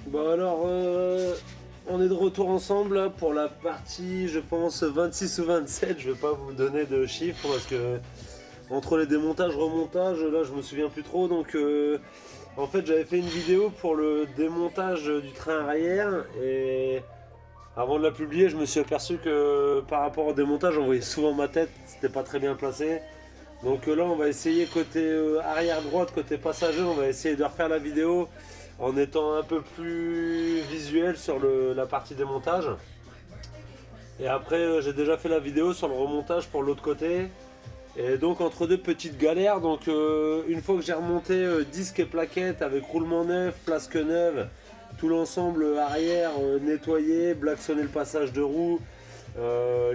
Bon alors, on est de retour ensemble là, pour la partie, je pense, 26 ou 27. Je vais pas vous donner de chiffres parce que entre les démontages, remontages, là je me souviens plus trop. Donc en fait j'avais fait une vidéo pour le démontage du train arrière et avant de la publier, je me suis aperçu que par rapport au démontage, on voyait souvent ma tête, c'était pas très bien placé. Donc là, on va essayer côté arrière droite, côté passager, on va essayer de refaire la vidéo en étant un peu plus visuel sur la partie démontage. Et après, j'ai déjà fait la vidéo sur le remontage pour l'autre côté. Et donc entre deux petites galères, donc une fois que j'ai remonté disque et plaquettes avec roulement neuf, flasque neuve, tout l'ensemble arrière nettoyé, blacksonné le passage de roue,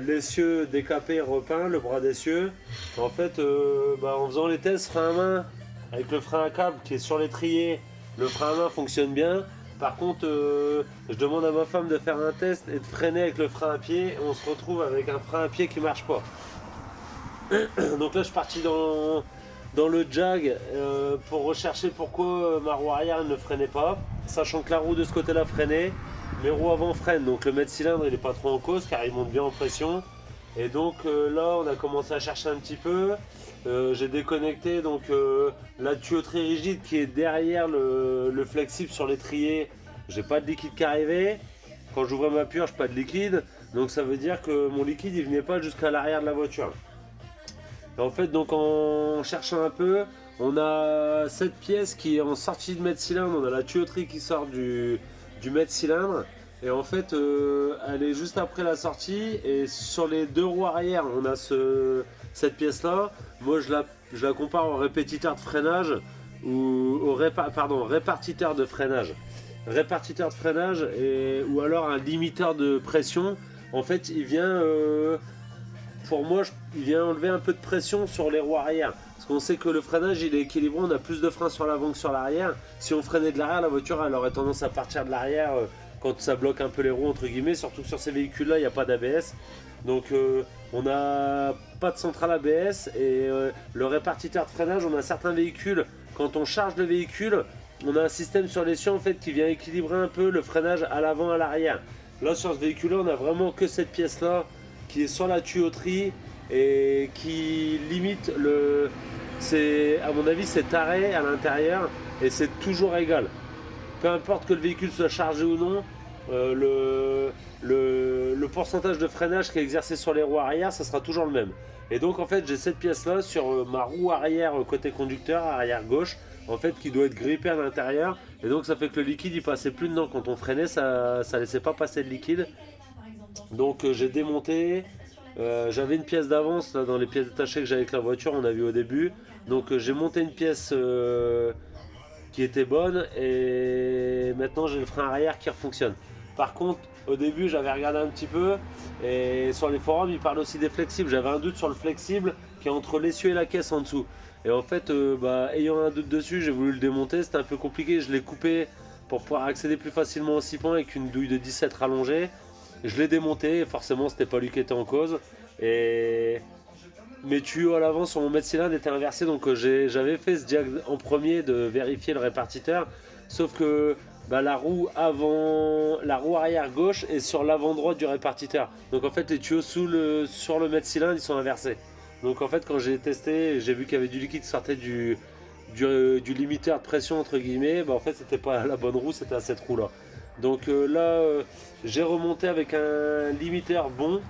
l'essieu décapé, repeint, le bras d'essieu. En fait, en faisant les tests frein à main, avec le frein à câble qui est sur l'étrier, le frein à main fonctionne bien. Par contre, je demande à ma femme de faire un test et de freiner avec le frein à pied. Et on se retrouve avec un frein à pied qui marche pas. Donc là, je suis parti dans le jag pour rechercher pourquoi ma roue arrière ne freinait pas. Sachant que la roue de ce côté-là freinait, mes roues avant freinent. Donc le mètre cylindre, il n'est pas trop en cause car il monte bien en pression. Et donc là, on a commencé à chercher un petit peu. J'ai déconnecté donc la tuyauterie rigide qui est derrière le flexible sur l'étrier. J'ai pas de liquide qui arrivait. Quand j'ouvrais ma purge, pas de liquide. Donc ça veut dire que mon liquide il venait pas jusqu'à l'arrière de la voiture. Et en fait, donc en cherchant un peu, on a cette pièce qui est en sortie de mètre cylindre. On a la tuyauterie qui sort du mètre cylindre. Et en fait, elle est juste après la sortie. Et sur les deux roues arrière, on a cette pièce-là. Moi, je la compare au répétiteur de freinage ou au répartiteur de freinage. Répartiteur de freinage ou alors un limiteur de pression. En fait, il vient pour moi, il vient enlever un peu de pression sur les roues arrière. Parce qu'on sait que le freinage, il est équilibré, on a plus de frein sur l'avant que sur l'arrière. Si on freinait de l'arrière, la voiture, elle aurait tendance à partir de l'arrière quand ça bloque un peu les roues, entre guillemets. Surtout que sur ces véhicules-là, il n'y a pas d'ABS. Donc on n'a pas de centrale ABS. Et le répartiteur de freinage, on a certains véhicules, quand on charge le véhicule, on a un système sur l'essieu en fait, qui vient équilibrer un peu le freinage à l'avant et à l'arrière. Là, sur ce véhicule-là, on n'a vraiment que cette pièce-là qui est sur la tuyauterie et qui limite le. C'est, à mon avis, c'est taré à l'intérieur et c'est toujours égal. Peu importe que le véhicule soit chargé ou non, le pourcentage de freinage qui est exercé sur les roues arrière, ça sera toujours le même. Et donc en fait, j'ai cette pièce-là sur ma roue arrière côté conducteur, arrière gauche, en fait, qui doit être grippée à l'intérieur. Et donc ça fait que le liquide, il passait plus dedans. Quand on freinait, ça laissait pas passer de liquide. Donc j'ai démonté, j'avais une pièce d'avance là, dans les pièces détachées que j'avais avec la voiture, on a vu au début. Donc j'ai monté une pièce qui était bonne et maintenant j'ai le frein arrière qui fonctionne. Par contre, au début j'avais regardé un petit peu et sur les forums ils parlent aussi des flexibles. J'avais un doute sur le flexible qui est entre l'essieu et la caisse en dessous. Et en fait, ayant un doute dessus, j'ai voulu le démonter, c'était un peu compliqué, je l'ai coupé pour pouvoir accéder plus facilement au 6 points avec une douille de 17 rallongée. Je l'ai démonté, forcément c'était pas lui qui était en cause. Et mes tuyaux à l'avant sur mon mètre cylindre étaient inversés, donc j'avais fait ce diag en premier de vérifier le répartiteur. Sauf que la roue arrière gauche est sur l'avant droit du répartiteur. Donc en fait les tuyaux sur le mètre cylindre ils sont inversés. Donc en fait quand j'ai testé, j'ai vu qu'il y avait du liquide qui sortait du limiteur de pression entre guillemets. En fait c'était pas la bonne roue, c'était à cette roue là. Donc j'ai remonté avec un limiteur bon.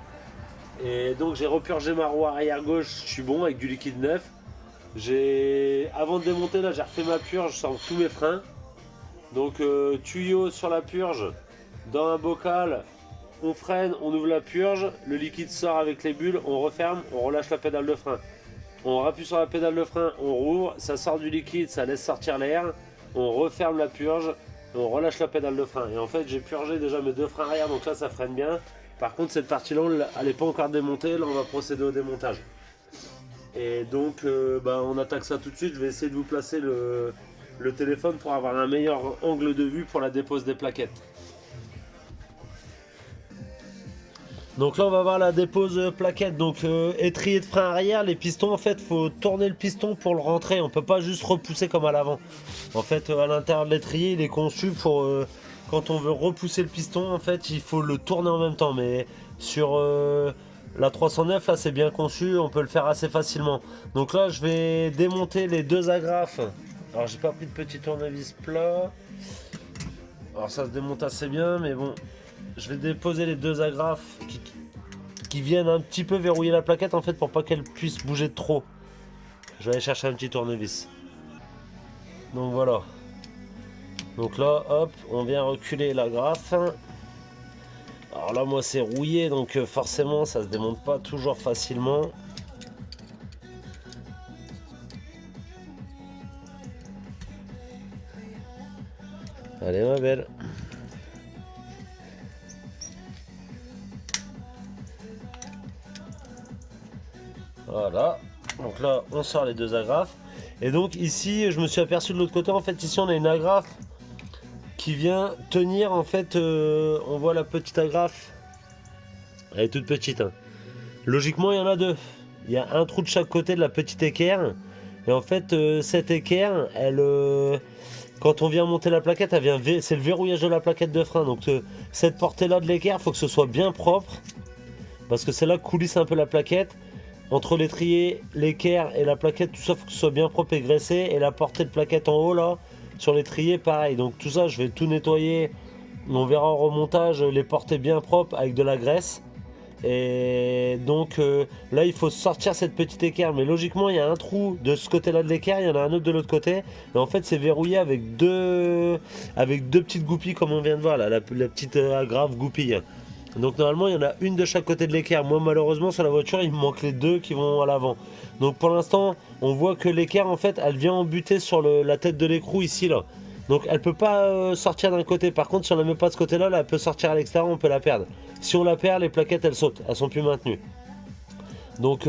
Et donc j'ai repurgé ma roue arrière gauche, je suis bon avec du liquide neuf. Avant de démonter là, j'ai refait ma purge sur tous mes freins. Donc tuyau sur la purge, dans un bocal, on freine, on ouvre la purge, le liquide sort avec les bulles, on referme, on relâche la pédale de frein. On rappuie sur la pédale de frein, on rouvre, ça sort du liquide, ça laisse sortir l'air, on referme la purge, on relâche la pédale de frein. Et en fait j'ai purgé déjà mes deux freins arrière, donc là ça freine bien. Par contre cette partie-là, elle n'est pas encore démontée, là on va procéder au démontage. Et donc on attaque ça tout de suite, je vais essayer de vous placer le téléphone pour avoir un meilleur angle de vue pour la dépose des plaquettes. Donc là on va voir la dépose plaquette, donc étrier de frein arrière, les pistons en fait faut tourner le piston pour le rentrer, on peut pas juste repousser comme à l'avant. En fait à l'intérieur de l'étrier il est conçu quand on veut repousser le piston, en fait, il faut le tourner en même temps. Mais sur la 309, là, c'est bien conçu, on peut le faire assez facilement. Donc là, je vais démonter les deux agrafes. Alors, j'ai pas pris de petit tournevis plat. Alors, ça se démonte assez bien, mais bon, je vais déposer les deux agrafes qui viennent un petit peu verrouiller la plaquette, en fait, pour pas qu'elle puisse bouger de trop. Je vais aller chercher un petit tournevis. Donc voilà. Donc là, hop, on vient reculer l'agrafe. Alors là, moi, c'est rouillé, donc forcément, ça se démonte pas toujours facilement. Allez, ma belle. Voilà. Donc là, on sort les deux agrafes. Et donc ici, je me suis aperçu de l'autre côté, en fait, ici, on a une agrafe qui vient tenir, en fait, on voit la petite agrafe. Elle est toute petite, hein. Logiquement, il y en a deux. Il y a un trou de chaque côté de la petite équerre. Et en fait, cette équerre, elle, quand on vient monter la plaquette, c'est le verrouillage de la plaquette de frein. Donc cette portée-là de l'équerre, il faut que ce soit bien propre. Parce que c'est là que coulisse un peu la plaquette. Entre l'étrier, l'équerre et la plaquette, tout ça, il faut que ce soit bien propre et graissé. Et la portée de plaquette en haut, là, sur l'étrier, pareil. Donc tout ça, je vais tout nettoyer. On verra en remontage les portées bien propres avec de la graisse. Et donc là il faut sortir cette petite équerre, mais logiquement il y a un trou de ce côté là de l'équerre, il y en a un autre de l'autre côté, et en fait c'est verrouillé avec deux petites goupilles comme on vient de voir là, la petite agrafe goupille. Donc normalement il y en a une de chaque côté de l'équerre. Moi malheureusement sur la voiture il me manque les deux qui vont à l'avant. Donc pour l'instant on voit que l'équerre en fait elle vient embuter sur la tête de l'écrou ici là. Donc elle peut pas sortir d'un côté. Par contre si on la met pas de ce côté là, elle peut sortir à l'extérieur, on peut la perdre. Si on la perd, les plaquettes elles sautent, elles sont plus maintenues. Donc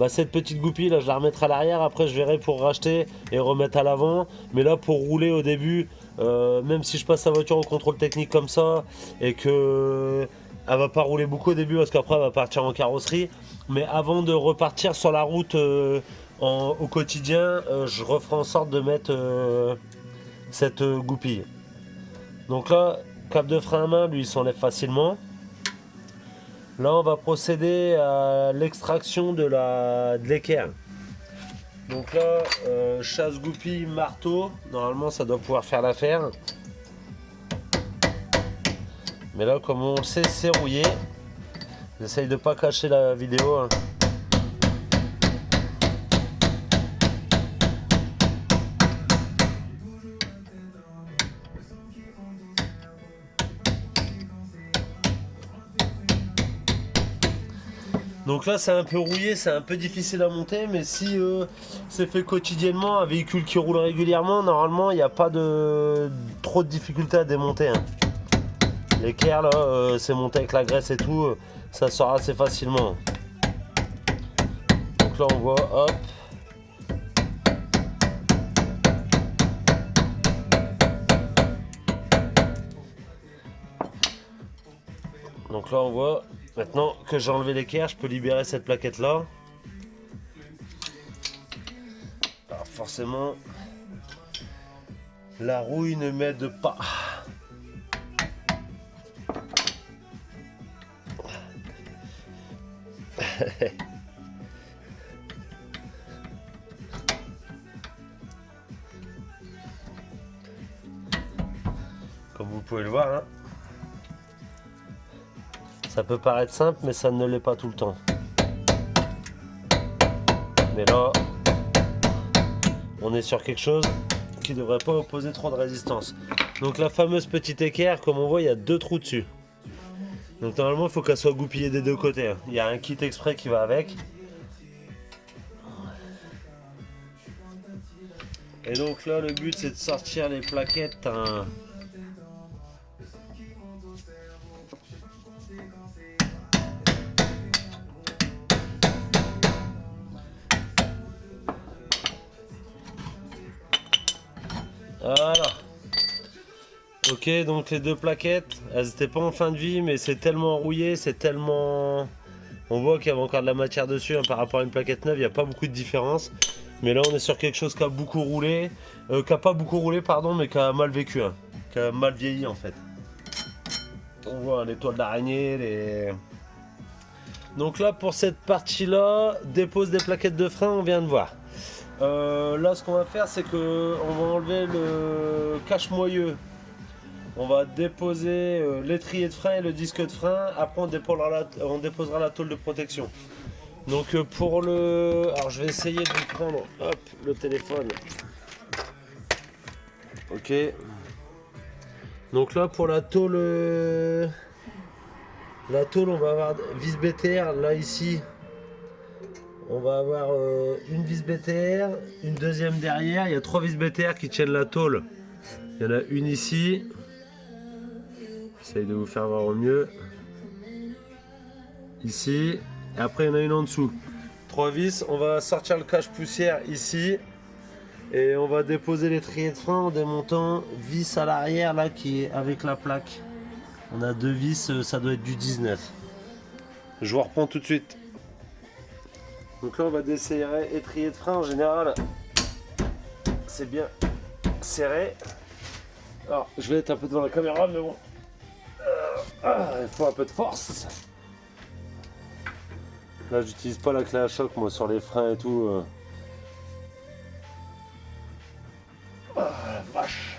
cette petite goupille là je la remettrai à l'arrière, après je verrai pour racheter et remettre à l'avant. Mais là pour rouler au début, même si je passe la voiture au contrôle technique comme ça et que elle va pas rouler beaucoup au début parce qu'après elle va partir en carrosserie. Mais avant de repartir sur la route au quotidien, je referai en sorte de mettre cette goupille. Donc là, cap de frein à main, lui il s'enlève facilement. Là on va procéder à l'extraction de l'équerre. Donc là, chasse goupille, marteau, normalement ça doit pouvoir faire l'affaire. Mais là comme on le sait c'est rouillé. J'essaye de pas cacher la vidéo, hein. Donc là c'est un peu rouillé, c'est un peu difficile à monter, mais si c'est fait quotidiennement, un véhicule qui roule régulièrement, normalement il n'y a pas trop de difficultés à démonter, hein. L'équerre là, c'est monté avec la graisse et tout, ça sort assez facilement. Donc là on voit, hop. Donc là on voit. Maintenant que j'ai enlevé l'équerre, je peux libérer cette plaquette là. Alors forcément, la rouille ne m'aide pas. Comme vous pouvez le voir, hein. Ça peut paraître simple, mais ça ne l'est pas tout le temps. Mais là, on est sur quelque chose qui ne devrait pas opposer trop de résistance. Donc la fameuse petite équerre, comme on voit, il y a deux trous dessus. Donc normalement, il faut qu'elle soit goupillée des deux côtés. Il y a un kit exprès qui va avec. Et donc là, le but, c'est de sortir les plaquettes. Voilà. Ok, donc les deux plaquettes, elles n'étaient pas en fin de vie, mais c'est tellement rouillé, c'est tellement... On voit qu'il y avait encore de la matière dessus, hein, par rapport à une plaquette neuve, il n'y a pas beaucoup de différence. Mais là, on est sur quelque chose qui a beaucoup roulé, qui a pas beaucoup roulé, pardon, mais qui a mal vécu, hein. mal vieilli en fait. On voit les toiles d'araignée, Donc là pour cette partie là, dépose des plaquettes de frein, on vient de voir. Là ce qu'on va faire c'est que on va enlever le cache-moyeu. On va déposer l'étrier de frein et le disque de frein. Après on déposera la tôle de protection. Donc pour le... Alors je vais essayer de vous prendre le téléphone. Ok. Donc là pour la tôle, on va avoir vis BTR. Là ici, on va avoir une vis BTR, une deuxième derrière. Il y a 3 vis BTR qui tiennent la tôle. Il y en a une ici. J'essaye de vous faire voir au mieux. Ici. Et après il y en a une en dessous. 3 vis. On va sortir le cache-poussière ici. Et on va déposer l'étrier de frein en démontant vis à l'arrière là qui est avec la plaque. On a 2 vis, ça doit être du 19. Je vous reprends tout de suite. Donc là on va desserrer étrier de frein en général. C'est bien serré. Alors je vais être un peu devant la caméra mais bon. Il faut un peu de force. Là j'utilise pas la clé à choc moi sur les freins et tout. La vache.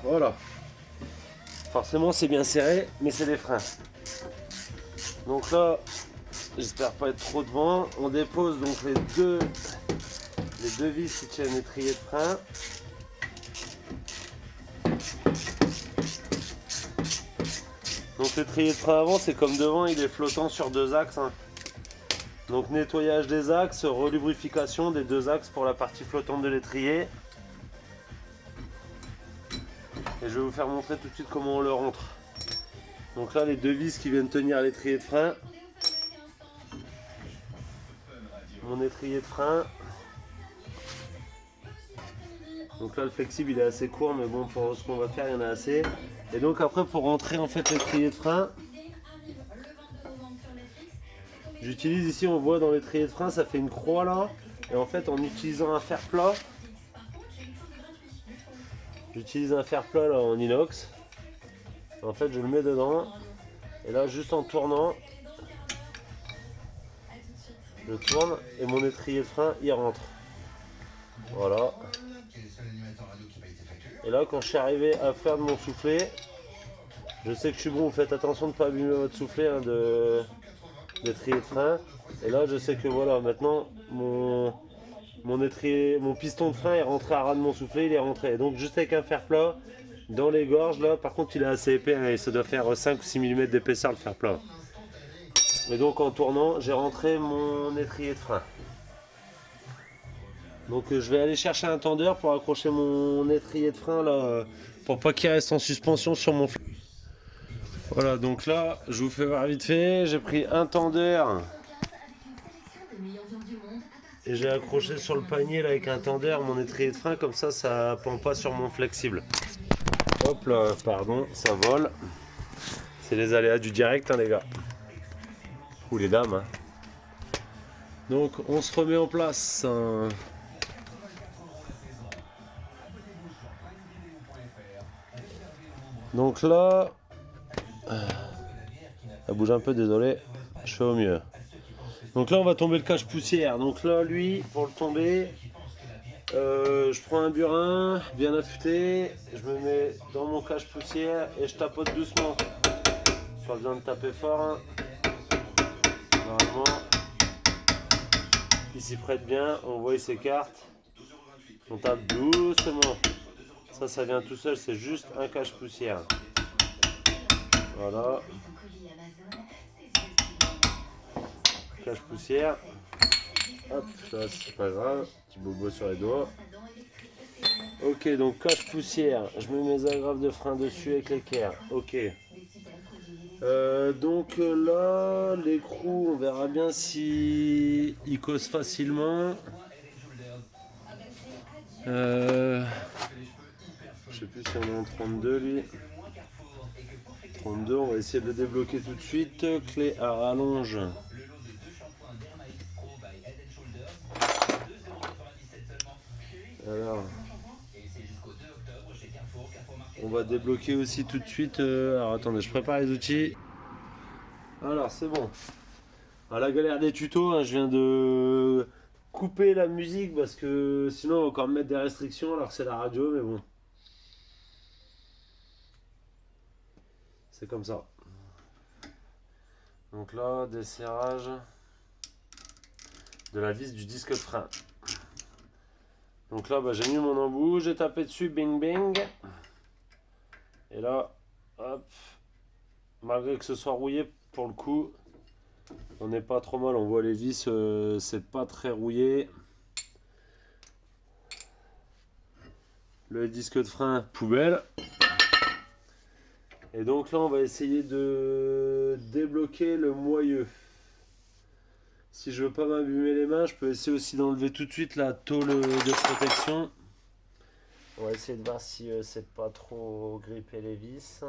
Voilà. Forcément c'est bien serré, mais c'est des freins. Donc là, j'espère pas être trop devant. On dépose donc les deux vis qui tiennent l'étrier de frein. Donc l'étrier de frein avant, c'est comme devant, il est flottant sur 2 axes. Hein. Donc nettoyage des axes, relubrification des 2 axes pour la partie flottante de l'étrier. Et je vais vous faire montrer tout de suite comment on le rentre. Donc là les 2 vis qui viennent tenir l'étrier de frein. Mon étrier de frein. Donc là le flexible il est assez court mais bon pour ce qu'on va faire il y en a assez. Et donc après pour rentrer en fait l'étrier de frein. J'utilise ici, on voit dans l'étrier de frein, ça fait une croix là. Et en fait, en utilisant un fer plat, j'utilise un fer plat là en inox. En fait, je le mets dedans. Et là, juste en tournant, je tourne et mon étrier de frein, il rentre. Voilà. Et là, quand je suis arrivé à faire de mon soufflet, je sais que je suis bon. Vous faites attention de ne pas abîmer votre soufflet hein, d'étrier de frein. Et là je sais que voilà maintenant mon piston de frein est rentré à ras de mon soufflet, il est rentré. Donc juste avec un fer plat dans les gorges là, par contre il est assez épais, hein, et ça doit faire 5 ou 6 mm d'épaisseur le fer plat. Et donc en tournant j'ai rentré mon étrier de frein. Donc je vais aller chercher un tendeur pour accrocher mon étrier de frein là, pour pas qu'il reste en suspension sur mon frein. Voilà, donc là, je vous fais voir vite fait, j'ai pris un tendeur et j'ai accroché sur le panier là avec un tendeur mon étrier de frein, comme ça, ça pend pas sur mon flexible. Hop là, pardon, ça vole. C'est les aléas du direct, hein, les gars. Ou les dames. Hein. Donc, on se remet en place. Donc là... Ça bouge un peu, désolé, je fais au mieux. Donc là on va tomber le cache-poussière. Donc là lui, pour le tomber, je prends un burin bien affûté, je me mets dans mon cache-poussière et je tapote doucement. Pas besoin de taper fort. Hein. Normalement, il s'y prête bien, on voit il s'écarte. On tape doucement. Ça vient tout seul, c'est juste un cache-poussière. Voilà. Cache-poussière. Hop, ça c'est pas grave. Petit bobo sur les doigts. Ok, donc cache-poussière. Je mets mes agrafes de frein dessus avec l'équerre. Ok. Donc là, l'écrou, on verra bien si il cause facilement. Je sais plus si on est en 32 lui. 32, on va essayer de le débloquer tout de suite. Clé à rallonge. Alors. On va débloquer aussi tout de suite. Alors attendez, je prépare les outils. Alors c'est bon. À la galère des tutos, hein, je viens de couper la musique parce que sinon on va encore me mettre des restrictions alors que c'est la radio, mais bon. C'est comme ça. Donc là, desserrage de la vis du disque de frein. Donc là, bah, j'ai mis mon embout, j'ai tapé dessus, bing bing. Et là, hop, malgré que ce soit rouillé, pour le coup, on n'est pas trop mal. On voit les vis, c'est pas très rouillé. Le disque de frein, poubelle. Et donc là, on va essayer de débloquer le moyeu. Si je veux pas m'abîmer les mains, je peux essayer aussi d'enlever tout de suite la tôle de protection. On va essayer de voir si c'est pas trop grippé les vis.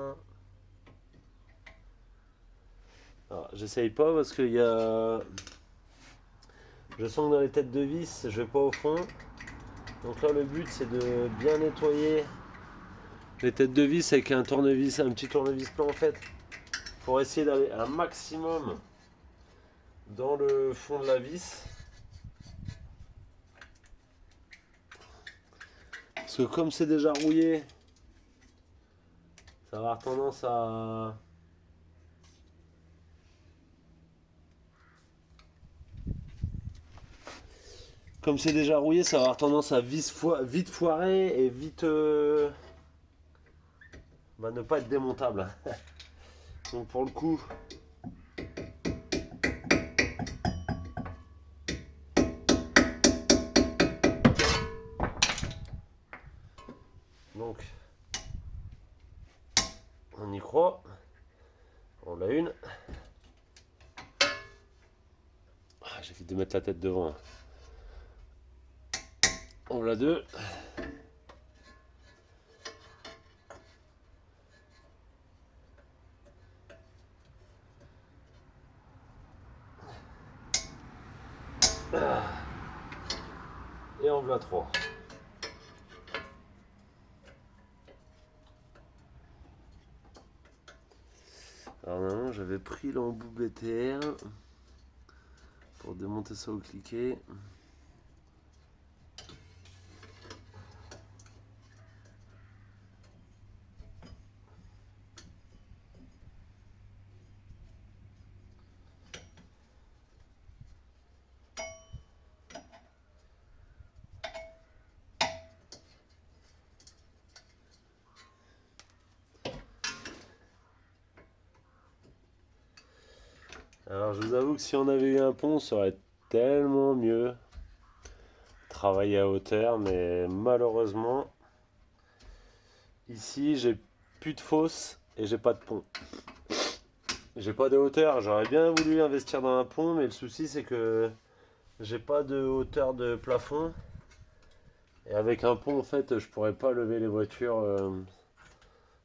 J'essaye pas parce qu'il y a... Je sens que dans les têtes de vis, je vais pas au fond. Donc là, le but, c'est de bien nettoyer les têtes de vis avec un tournevis, un petit tournevis plat en fait, pour essayer d'aller un maximum dans le fond de la vis. Parce que comme c'est déjà rouillé, ça va avoir tendance à... Comme c'est déjà rouillé, ça va avoir tendance à vite foirer et vite... ne pas être démontable. Donc pour le coup... Donc... On y croit. On l'a une. J'évite de mettre la tête devant. On l'a deux. Et en voilà trois. Alors maintenant j'avais pris l'embout BTR pour démonter ça au cliquet. Alors je vous avoue que si on avait eu un pont, ça aurait été tellement mieux. Travailler à hauteur, mais malheureusement, ici j'ai plus de fosse et j'ai pas de pont. J'ai pas de hauteur, j'aurais bien voulu investir dans un pont, mais le souci c'est que j'ai pas de hauteur de plafond. Et avec un pont en fait je pourrais pas lever les voitures,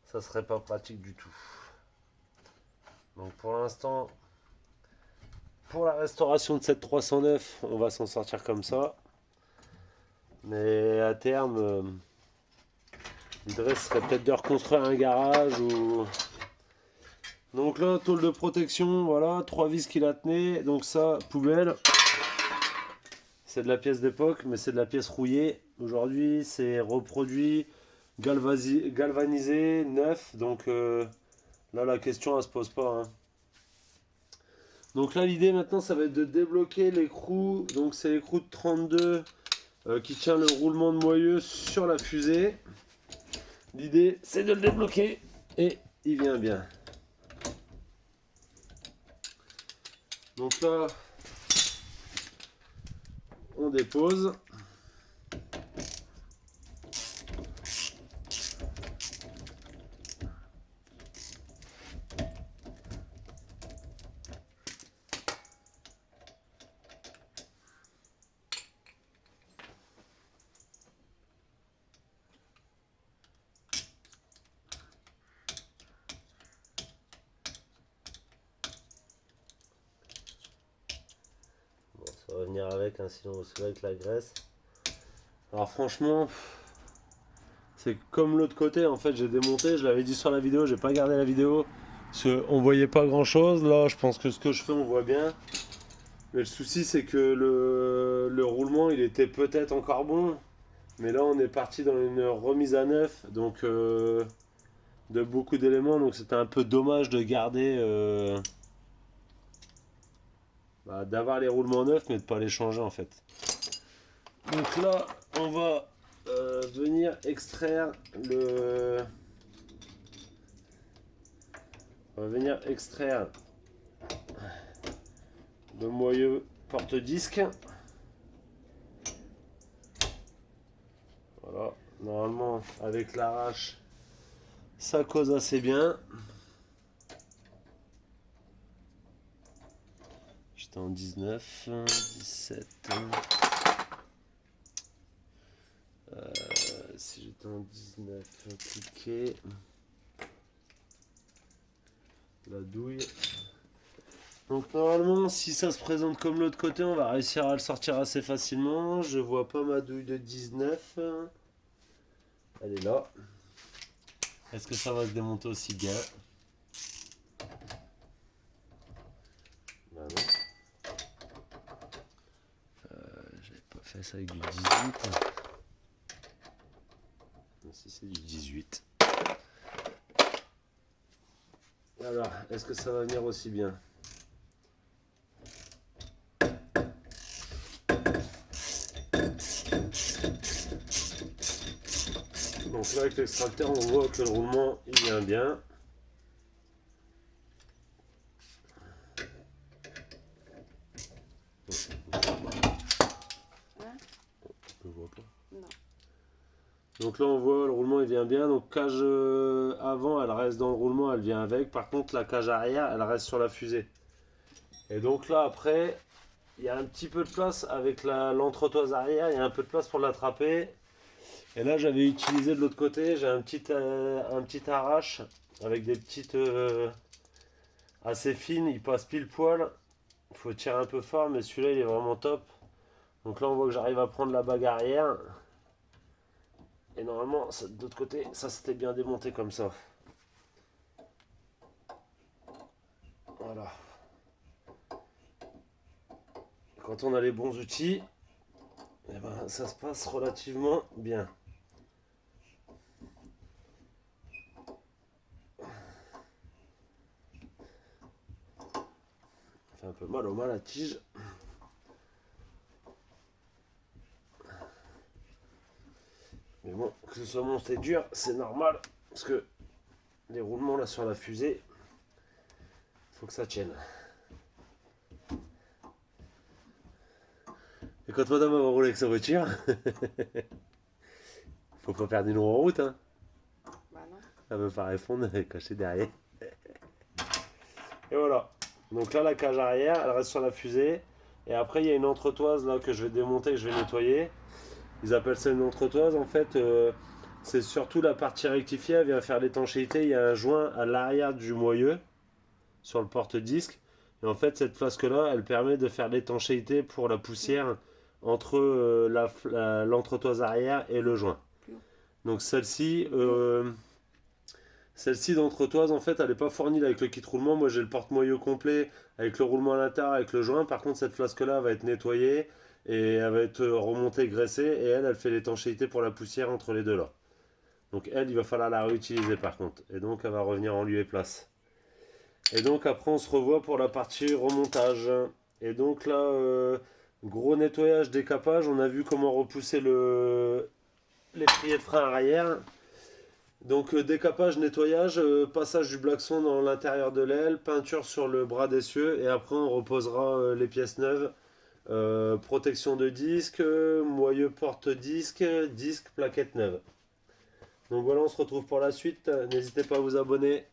ça serait pas pratique du tout. Donc pour l'instant, pour la restauration de cette 309, on va s'en sortir comme ça. Mais à terme, l'idée serait peut-être de reconstruire un garage ou... Donc là, tôle de protection, voilà, 3 vis qui la tenaient. Donc ça, poubelle. C'est de la pièce d'époque, mais c'est de la pièce rouillée. Aujourd'hui, c'est reproduit, galvanisé, neuf. Donc là, la question, elle se pose pas. Hein. Donc là, l'idée maintenant, ça va être de débloquer l'écrou. Donc c'est l'écrou de 32 qui tient le roulement de moyeu sur la fusée. L'idée, c'est de le débloquer et il vient bien. Donc là, on dépose. Ça va venir avec, hein, sinon vous savez avec la graisse. Alors franchement, c'est que comme l'autre côté, en fait, j'ai démonté, je l'avais dit sur la vidéo, j'ai pas gardé la vidéo, parce qu'on voyait pas grand chose. Là, je pense que ce que je fais, on voit bien. Mais le souci, c'est que le roulement, il était peut-être encore bon. Mais là, on est parti dans une remise à neuf, donc de beaucoup d'éléments. Donc c'était un peu dommage de garder, d'avoir les roulements neufs, mais de pas les changer en fait. Donc là, on va venir extraire le. On va venir extraire le moyeu porte-disque. Voilà, normalement avec l'arrache, ça cause assez bien. J'étais en 19, 17. Si j'étais en 19, cliquer. La douille. Donc normalement, si ça se présente comme l'autre côté, on va réussir à le sortir assez facilement. Je vois pas ma douille de 19. Elle est là. Est-ce que ça va se démonter aussi bien? Bah non. J'avais pas fait ça avec du 18. Non, si c'est du 18. Alors, est-ce que ça va venir aussi bien? Donc là, avec l'extracteur, on voit que le roulement il vient bien. Je vois pas. Non. Donc là, on voit le roulement il vient bien. Donc cage avant, elle reste dans le roulement, elle vient avec. Par contre, la cage arrière, elle reste sur la fusée. Et donc là, après, il y a un petit peu de place avec l'entretoise arrière. Il y a un peu de place pour l'attraper. Et là, j'avais utilisé de l'autre côté. J'ai un petit arrache avec des petites assez fines. Il passe pile poil. Il faut tirer un peu fort, mais celui-là, il est vraiment top. Donc là, on voit que j'arrive à prendre la bague arrière. Et normalement, de l'autre côté, ça s'était bien démonté comme ça. Voilà. Quand on a les bons outils, eh ben, ça se passe relativement bien. Ça fait un peu mal aux mains la tige. Mais bon, que ce soit monté dur, c'est normal. Parce que les roulements là sur la fusée, faut que ça tienne. Et quand madame va rouler avec sa voiture, faut pas perdre une roue en route. Hein. Bah non. Elle veut pas répondre, elle est cachée derrière. Et voilà. Donc là, la cage arrière, elle reste sur la fusée. Et après, il y a une entretoise là que je vais démonter, que je vais nettoyer. Ils appellent ça une entretoise. En fait, c'est surtout la partie rectifiée. Elle vient faire l'étanchéité. Il y a un joint à l'arrière du moyeu sur le porte-disque. Et en fait, cette flasque-là, elle permet de faire l'étanchéité pour la poussière entre l'entretoise arrière et le joint. Donc celle-ci d'entretoise, en fait, elle n'est pas fournie avec le kit roulement. Moi, j'ai le porte-moyeu complet avec le roulement à l'intérieur, avec le joint. Par contre, cette flasque-là va être nettoyée et elle va être remontée, graissée. Et elle fait l'étanchéité pour la poussière entre les deux là. Donc elle, il va falloir la réutiliser par contre. Et donc, elle va revenir en lieu et place. Et donc, après, on se revoit pour la partie remontage. Et donc là, gros nettoyage, décapage. On a vu comment repousser l'étrier de frein arrière. Donc décapage, nettoyage, passage du blackson dans l'intérieur de l'aile, peinture sur le bras d'essieu et après on reposera les pièces neuves, protection de disque, moyeu porte-disque, disque, plaquette neuve. Donc voilà, on se retrouve pour la suite, n'hésitez pas à vous abonner.